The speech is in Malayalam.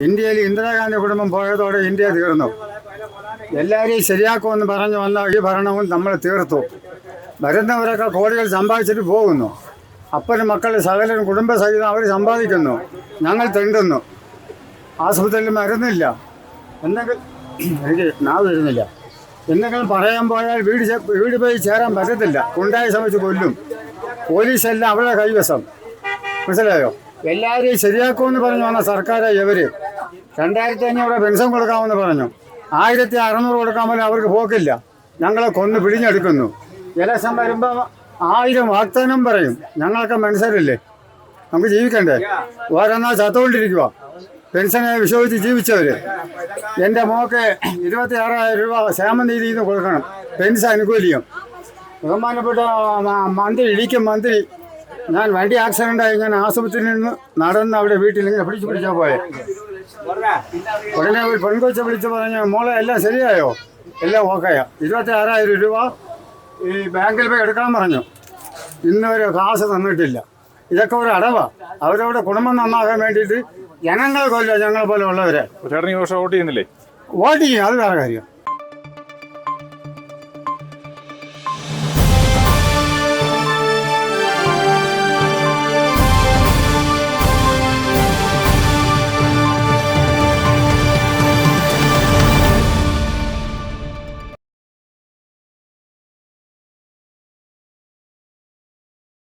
ഇന്ത്യയിൽ ഇന്ദിരാഗാന്ധി കുടുംബം പോയതോടെ ഇന്ത്യ തീർന്നു. എല്ലാവരെയും ശരിയാക്കുമെന്ന് പറഞ്ഞു വന്ന ഈ ഭരണവും നമ്മൾ തീർത്തു. വരുന്നവരൊക്കെ കോടികൾ സമ്പാദിച്ചിട്ട് പോകുന്നു. അപ്പനും മക്കളും സകലരും കുടുംബസഹിതം അവർ സമ്പാദിക്കുന്നു, ഞങ്ങൾ തെണ്ടുന്നു. ആശുപത്രിയിൽ മരുന്നില്ല, എന്തെങ്കിലും എനിക്ക് നാവ് വരുന്നില്ല. എന്തെങ്കിലും പറയാൻ പോയാൽ വീട് പോയി ചേരാൻ പറ്റത്തില്ല. ഉണ്ടായി ശ്രമിച്ച് കൊല്ലും. പോലീസെല്ലാം അവരുടെ കൈവശം. മനസ്സിലായോ? എല്ലാവരെയും ശരിയാക്കുമെന്ന് പറഞ്ഞു വന്ന സർക്കാരെ ഇവർ 2500 പെൻഷൻ കൊടുക്കാമെന്ന് പറഞ്ഞു. 1600 കൊടുക്കാൻ പോലും അവർക്ക് പോക്കില്ല. ഞങ്ങളെ കൊന്ന് പിടിഞ്ഞെടുക്കുന്നു. ഇലക്ഷൻ വരുമ്പോൾ 1000 വാഗ്ദാനം പറയും. ഞങ്ങളൊക്കെ മനുഷ്യരല്ലേ, നമുക്ക് ജീവിക്കണ്ടേ? ഓരോന്നാ ചത്തുകൊണ്ടിരിക്കുക. പെൻഷനെ വിശ്വസിച്ച് ജീവിച്ചവർ. എൻ്റെ മോക്ക് 26,000 രൂപ ക്ഷേമനിധിയിൽ നിന്ന് കൊടുക്കണം, പെൻഷൻ അനുകൂല്യം. ബഹുമാനപ്പെട്ട മന്ത്രി ഇടിക്കും മന്ത്രി, ഞാൻ വണ്ടി ആക്സിഡൻ്റായി ഞാൻ ആശുപത്രിയിൽ നിന്ന് നടന്ന് അവിടെ വീട്ടിൽ ഇങ്ങനെ പിടിച്ചാൽ പോയെ. ഉടനെ ഒരു പെൺകൊച്ച വിളിച്ച് പറഞ്ഞു, മോളെ എല്ലാം ശരിയായോ? എല്ലാം ഓക്കെയാ. 26,000 രൂപ ഈ ബാങ്കിൽ പോയി എടുക്കാൻ പറഞ്ഞു. ഇന്നൊരു കാശ് തന്നിട്ടില്ല. ഇതൊക്കെ ഒരു അടവാണ്. അവരവിടെ കുടുംബം നന്നാക്കാൻ വേണ്ടിയിട്ട് ജനങ്ങൾ കൊല്ലോ, ഞങ്ങളെ പോലെ ഉള്ളവരെ. വോട്ട് ചെയ്യുന്നില്ലേ? വോട്ട് ചെയ്യും, അത് വേറെ കാര്യം.